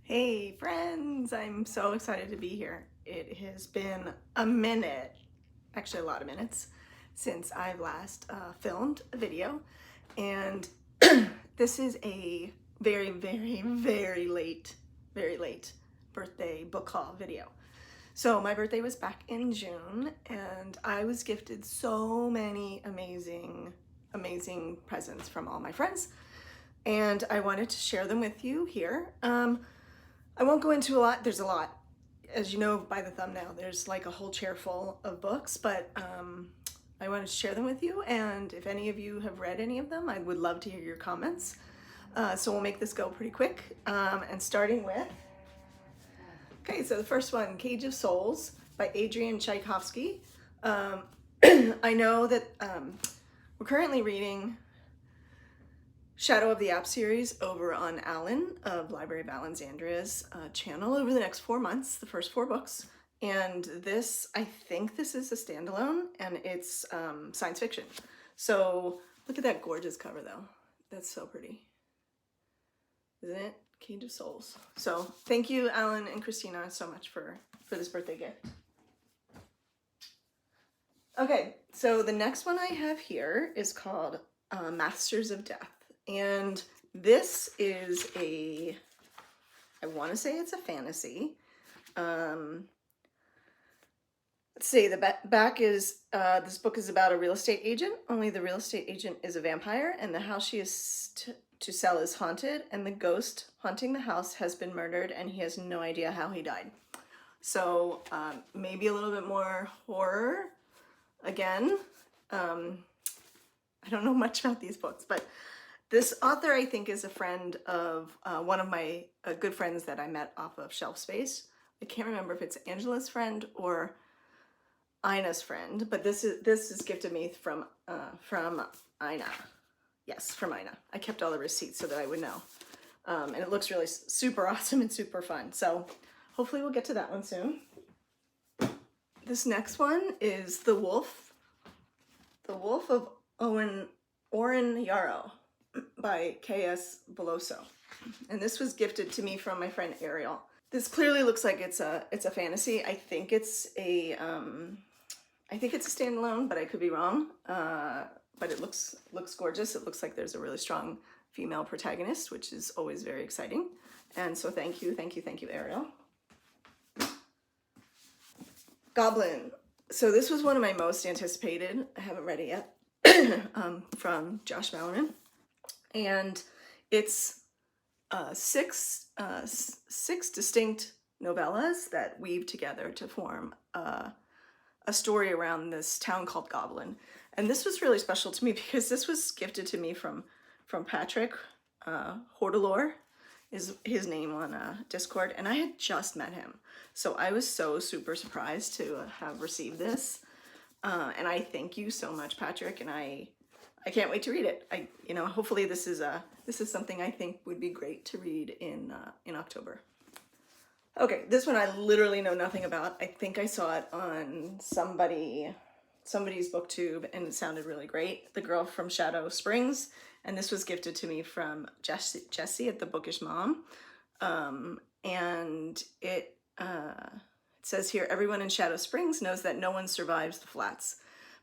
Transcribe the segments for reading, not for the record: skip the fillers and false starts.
Hey friends, I'm so excited to be here. It has been a minute, actually a lot of minutes, since I've last filmed a video, and this is a very late birthday book haul video. So my birthday was back in June, and I was gifted so many amazing presents from all my friends, and I wanted to share them with you here. I won't go into a lot. There's a lot. As you know by the thumbnail, there's like a whole chair full of books, but I wanted to share them with you. And if any of you have read any of them, I would love to hear your comments. So we'll make this go pretty quick. And starting with, okay, so the first one, Cage of Souls by Adrian Tchaikovsky. I know that we're currently reading Shadow of the App series over on Alan of Library of Alexandria's channel over the next 4 months, the first 4 books. And this, I think this is a standalone, and it's science fiction. So look at that gorgeous cover though. That's so pretty. Isn't it? Cage of Souls. So thank you, Alan and Christina, so much for this birthday gift. Okay, so the next one I have here is called Masters of Death. And this is I want to say it's a fantasy. Let's see, the back is, this book is about a real estate agent, only the real estate agent is a vampire, and the house she is to sell is haunted, and the ghost haunting the house has been murdered, and he has no idea how he died. So maybe a little bit more horror again. I don't know much about these books, but this author, I think, is a friend of one of my good friends that I met off of Shelf Space. I can't remember if it's Angela's friend or Ina's friend, but this is gifted me from Ina. Yes, from Ina. I kept all the receipts so that I would know. And it looks really super awesome and super fun. So hopefully we'll get to that one soon. This next one is The Wolf of Oren Yarrow by K.S. Beloso. And this was gifted to me from my friend Ariel. This clearly looks like it's a fantasy. I think it's a standalone, but I could be wrong. But it looks gorgeous. It looks like there's a really strong female protagonist, which is always very exciting. And so thank you, Ariel. Goblin. So this was one of my most anticipated. I haven't read it yet. From Josh Mallerman. And it's 6 distinct novellas that weave together to form a story around this town called Goblin. And this was really special to me because this was gifted to me from Patrick Hordelor, is his name on Discord, and I had just met him. So I was so super surprised to have received this. And I thank you so much, Patrick, and I can't wait to read it. Hopefully this is something I think would be great to read in October. Okay, this one I literally know nothing about. I think I saw it on somebody's booktube and it sounded really great. The Girl from Shadow Springs, and this was gifted to me from Jessie at the Bookish Mom. And it says here, everyone in Shadow Springs knows that no one survives the flats.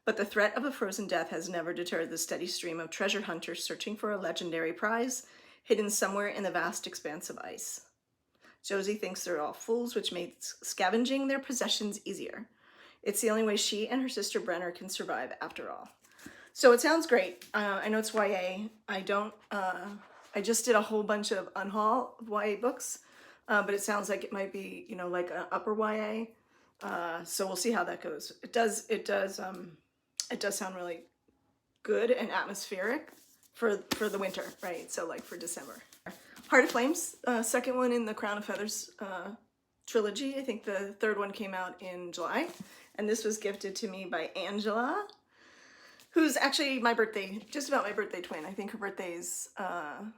But the threat of a frozen death has never deterred the steady stream of treasure hunters searching for a legendary prize hidden somewhere in the vast expanse of ice. Josie thinks they're all fools, which makes scavenging their possessions easier. It's the only way she and her sister Brenner can survive after all. So it sounds great. I know it's YA. I just did a whole bunch of unhaul of YA books, but it sounds like it might be, like an upper YA. So we'll see how that goes. It does sound really good and atmospheric for the winter, right? So like for December. Heart of Flames, second one in the Crown of Feathers trilogy. I think the third one came out in July. And this was gifted to me by Angela, who's actually just about my birthday twin. I think her birthday is her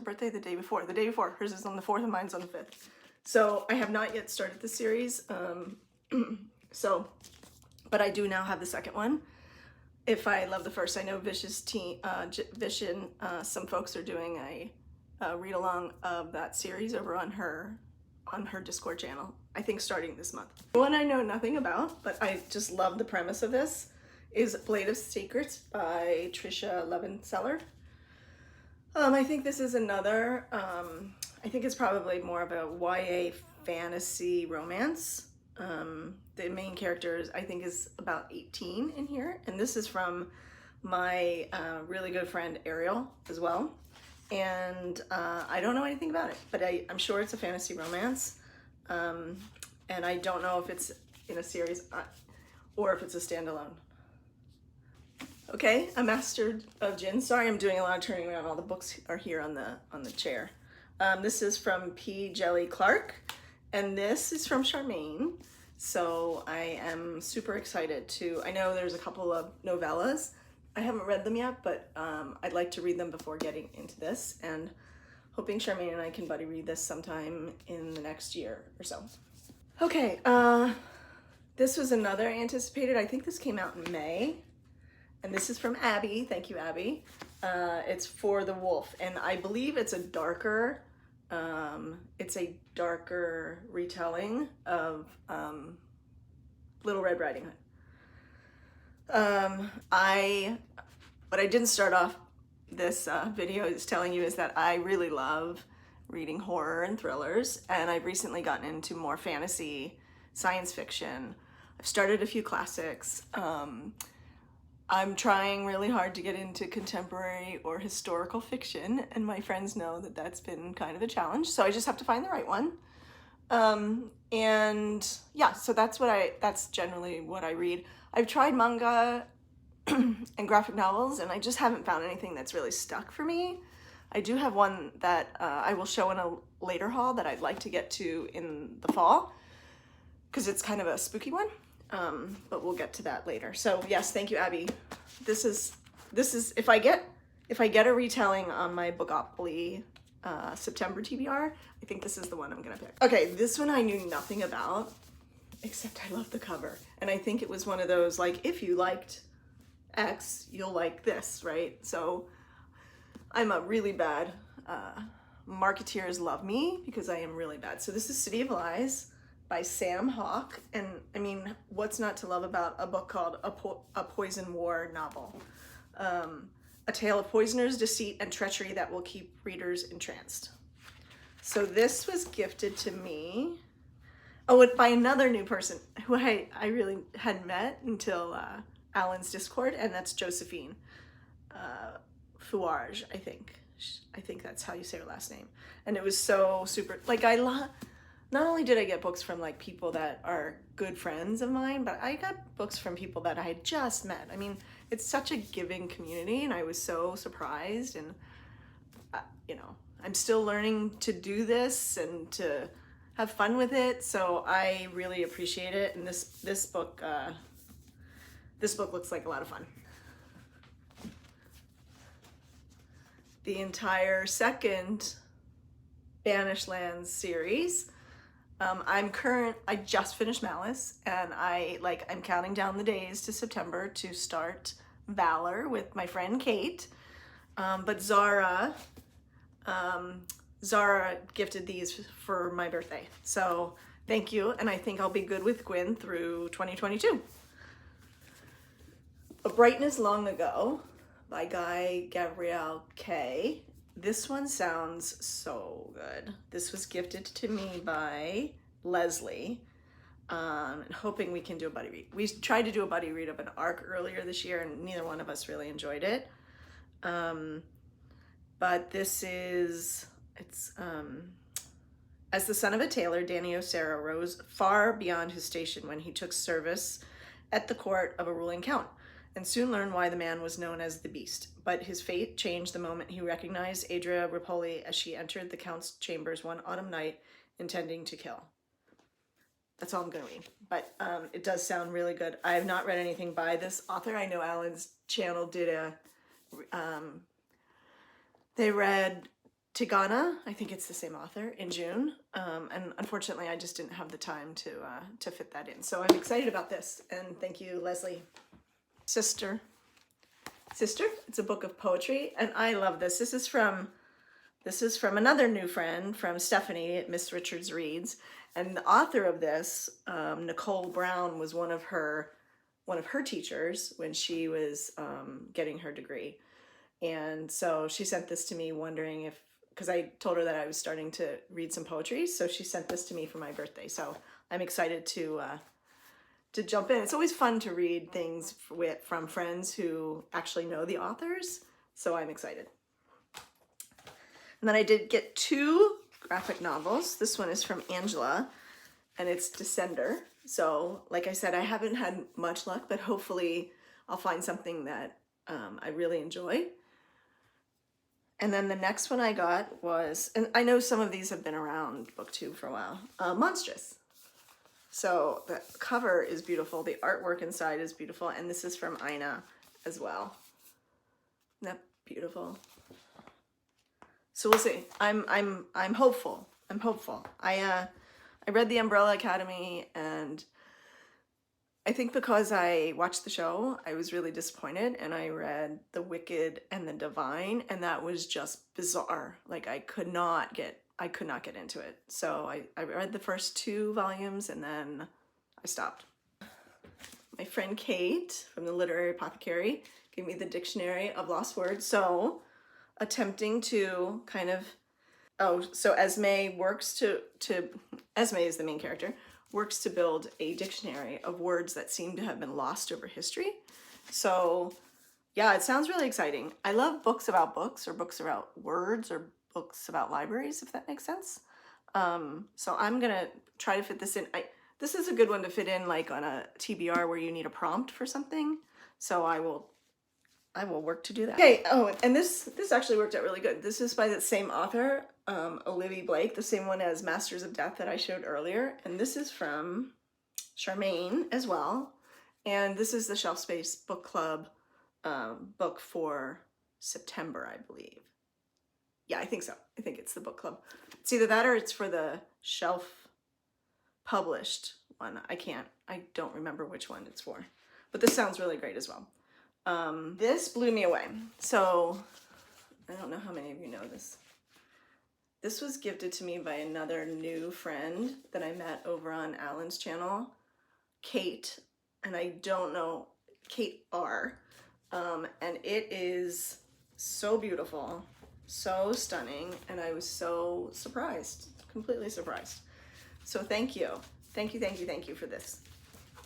birthday the day before. The day before. Hers is on the 4th and mine's on the 5th. So I have not yet started the series. But I do now have the second one. If I love the first, I know Vision, some folks are doing read along of that series over on her Discord channel, I think starting this month. One I know nothing about, but I just love the premise of this, is Blade of Secrets by Trisha Levinseller. I think this is another, I think it's probably more of a YA fantasy romance. The main character, I think, is about 18 in here, and this is from my really good friend Ariel as well. And I don't know anything about it, but I'm sure it's a fantasy romance. And I don't know if it's in a series or if it's a standalone. Okay, A Master of Gin. Sorry, I'm doing a lot of turning around. All the books are here on the chair. This is from P. Jelly Clark, and this is from Charmaine. So I am super excited to, I know there's a couple of novellas. I haven't read them yet, but I'd like to read them before getting into this, and hoping Charmaine and I can buddy read this sometime in the next year or so. Okay, this was another anticipated, I think this came out in May, and this is from Abby. Thank you, Abby. It's For the Wolf, and I believe it's a darker retelling of Little Red Riding Hood. What I didn't start off this video is telling you is that I really love reading horror and thrillers, and I've recently gotten into more fantasy, science fiction. I've started a few classics. I'm trying really hard to get into contemporary or historical fiction, and my friends know that that's been kind of a challenge, so I just have to find the right one. And yeah, so that's generally what I read. I've tried manga and graphic novels, and I just haven't found anything that's really stuck for me. I do have one that I will show in a later haul that I'd like to get to in the fall, because it's kind of a spooky one, but we'll get to that later. So yes, thank you, Abby. This is if I get a retelling on my Bookopoly September TBR, I think this is the one I'm gonna pick. Okay, this one I knew nothing about, except I love the cover, and I think it was one of those, like, if you liked X, you'll like this, right? So I'm a really bad, marketeers love me because I am really bad. So this is City of Lies by Sam Hawke, and I mean, what's not to love about a book called A Poison War novel? A tale of poisoners, deceit, and treachery that will keep readers entranced. So this was gifted to me, by another new person who I really hadn't met until Alan's Discord, and that's Josephine Fouage, I think. I think that's how you say her last name. And it was so super, like, not only did I get books from, like, people that are good friends of mine, but I got books from people that I had just met. I mean, it's such a giving community, and I was so surprised, and you know, I'm still learning to do this and to have fun with it, so I really appreciate it. And this book looks like a lot of fun. The entire second Banished Lands series. I just finished Malice, and I'm counting down the days to September to start Valor with my friend Kate. But Zara gifted these for my birthday. So thank you, and I think I'll be good with Gwyn through 2022. A Brightness Long Ago by Guy Gabriel K. This one sounds so good. This was gifted to me by Leslie, and hoping we can do a buddy read. We tried to do a buddy read of an arc earlier this year, and neither one of us really enjoyed it. But this is, as the son of a tailor, Danny O'Sara rose far beyond his station when he took service at the court of a ruling count, and soon learned why the man was known as the Beast. But his fate changed the moment he recognized Adria Ripoli as she entered the Count's chambers one autumn night, intending to kill. That's all I'm gonna read, but it does sound really good. I have not read anything by this author. I know Alan's channel did they read Tigana, I think it's the same author, in June, and unfortunately I just didn't have the time to fit that in. So I'm excited about this, and thank you, Leslie. Sister, it's a book of poetry, and I love this. This is from This is from another new friend, from Stephanie at Miss Richards Reads. And the author of this, Nicole Brown, was one of her teachers when she was getting her degree. And so she sent this to me wondering if, because I told her that I was starting to read some poetry, so she sent this to me for my birthday. So I'm excited to jump in. It's always fun to read things from friends who actually know the authors, so I'm excited. And then I did get 2 graphic novels. This one is from Angela, and it's Descender. So like I said, I haven't had much luck, but hopefully I'll find something that I really enjoy. And then the next one I got was, and I know some of these have been around BookTube for a while, Monstrous. So the cover is beautiful, the artwork inside is beautiful, and this is from Ina as well. Isn't that beautiful? So we'll see. I'm hopeful. I'm hopeful. I read The Umbrella Academy, and I think because I watched the show, I was really disappointed, and I read The Wicked and the Divine, and that was just bizarre. Like I could not get into it. So I read the first 2 volumes and then I stopped. My friend Kate from the Literary Apothecary gave me the Dictionary of Lost Words. So attempting to kind of, so Esme works to Esme is the main character, works to build a dictionary of words that seem to have been lost over history. So yeah, it sounds really exciting. I love books about books, or books about words, or books about libraries, if that makes sense. So I'm gonna try to fit this in. This is a good one to fit in like on a TBR where you need a prompt for something. So I will work to do that. Okay, oh, and this actually worked out really good. This is by the same author, Olivia Blake, the same one as Masters of Death that I showed earlier. And this is from Charmaine as well. And this is the Shelf Space Book Club book for September, I believe. Yeah, I think so. I think it's the book club. It's either that or it's for the Shelf published one. I don't remember which one it's for. But this sounds really great as well. This blew me away. So, I don't know how many of you know this. This was gifted to me by another new friend that I met over on Alan's channel, Kate, and I don't know, Kate R. And it is so beautiful, so stunning, and I was so surprised, completely surprised. So thank you. Thank you for this.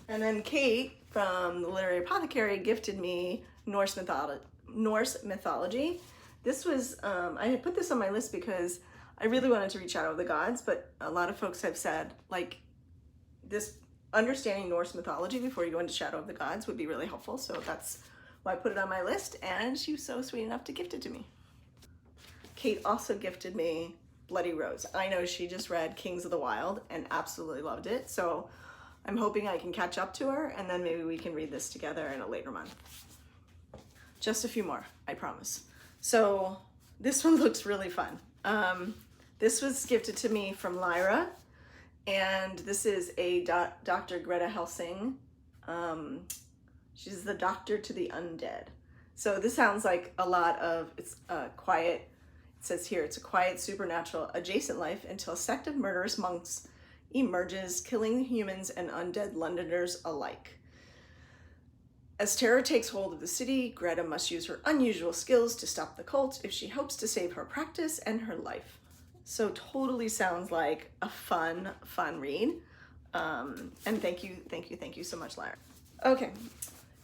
And then Kate from the Literary Apothecary gifted me Norse mythology. This was, I had put this on my list because I really wanted to read Shadow of the Gods, but a lot of folks have said, like, this understanding Norse mythology before you go into Shadow of the Gods would be really helpful. So that's why I put it on my list, and she was so sweet enough to gift it to me. Kate also gifted me Bloody Rose. I know she just read Kings of the Wild and absolutely loved it. So I'm hoping I can catch up to her, and then maybe we can read this together in a later month. Just a few more, I promise. So this one looks really fun. This was gifted to me from Lyra, and this is a Dr. Greta Helsing. She's the doctor to the undead. So this sounds like a lot of, it's quiet. It says here, it's a quiet supernatural adjacent life until a sect of murderous monks emerges, killing humans and undead Londoners alike. As terror takes hold of the city, Greta must use her unusual skills to stop the cult if she hopes to save her practice and her life. So totally sounds like a fun read. And thank you so much, Lyra. Okay,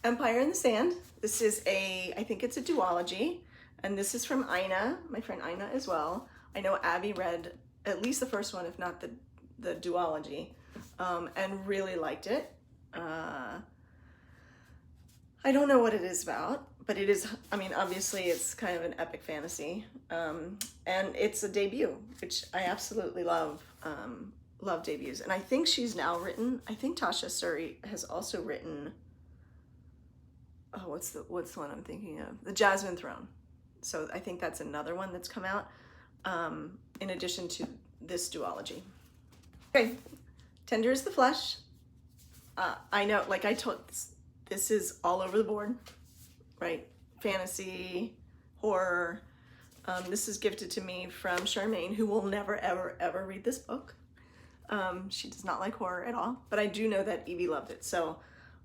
Empire in the Sand. This is I think it's a duology, and this is from Ina, my friend Ina as well. I know Abby read at least the first one, if not the duology, and really liked it. I don't know what it is about, but it is, I mean, obviously it's kind of an epic fantasy, and it's a debut, which I absolutely love debuts. And I think she's now written, I think Tasha Suri has also written, oh, what's the one I'm thinking of? The Jasmine Throne. So I think that's another one that's come out, in addition to this duology. Okay, Tender is the Flesh. I know, like I told, this is all over the board, right? Fantasy, horror, This is gifted to me from Charmaine, who will never, ever, ever read this book. She does not like horror at all, but I do know that Evie loved it. So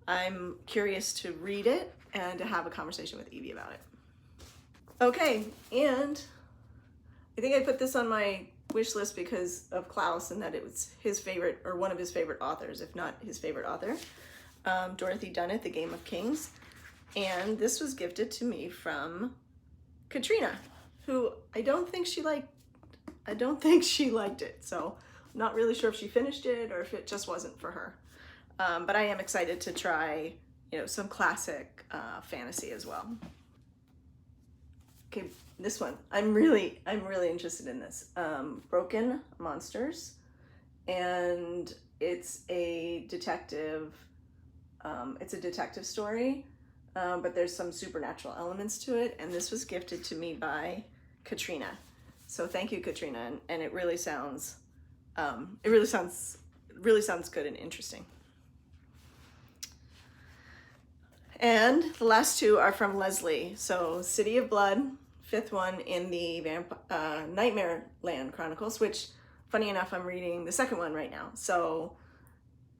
I'm curious to read it and to have a conversation with Evie about it. Okay, and I think I put this on my wish list because of Klaus and that it was his favorite, or one of his favorite authors, if not his favorite author, Dorothy Dunnett, The Game of Kings. And this was gifted to me from Katrina, who I don't think she liked it. So I'm not really sure if she finished it or if it just wasn't for her. But I am excited to try, some classic fantasy as well. Okay, this one, I'm really interested in this. Broken Monsters, and it's a detective story, but there's some supernatural elements to it, and this was gifted to me by Katrina. So thank you, Katrina, and it really sounds good and interesting. And the last two are from Leslie. So City of Blood, 5th one in the Nightmare Land Chronicles, which, funny enough, I'm reading the 2nd one right now. So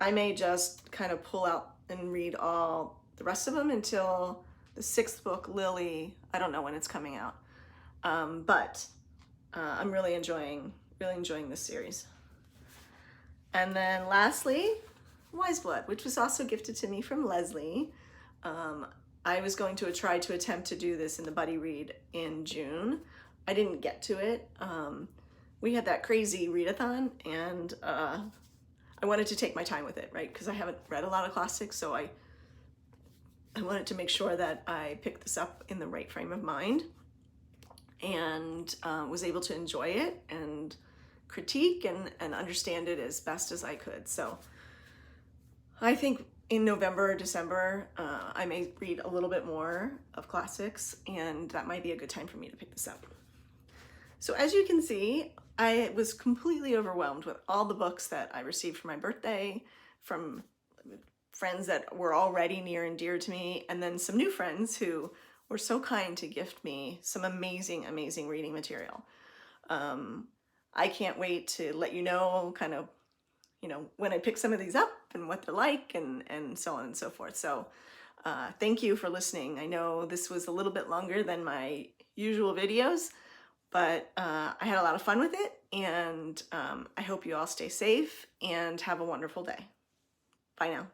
I may just kind of pull out and read all the rest of them until the 6th book, Lily. I don't know when it's coming out, but I'm really enjoying this series. And then lastly, Wise Blood, which was also gifted to me from Leslie. I was going to try to attempt to do this in the buddy read in June. I didn't get to it. We had that crazy readathon, and I wanted to take my time with it, right? Because I haven't read a lot of classics, so I wanted to make sure that I picked this up in the right frame of mind and was able to enjoy it and critique and understand it as best as I could. So I think in November or December, I may read a little bit more of classics, and that might be a good time for me to pick this up. So as you can see, I was completely overwhelmed with all the books that I received for my birthday, from friends that were already near and dear to me, and then some new friends who were so kind to gift me some amazing, amazing reading material. I can't wait to let you know kind of when I pick some of these up and what they're like, and so on and so forth. So thank you for listening. I know this was a little bit longer than my usual videos, but I had a lot of fun with it, and I hope you all stay safe and have a wonderful day. Bye now.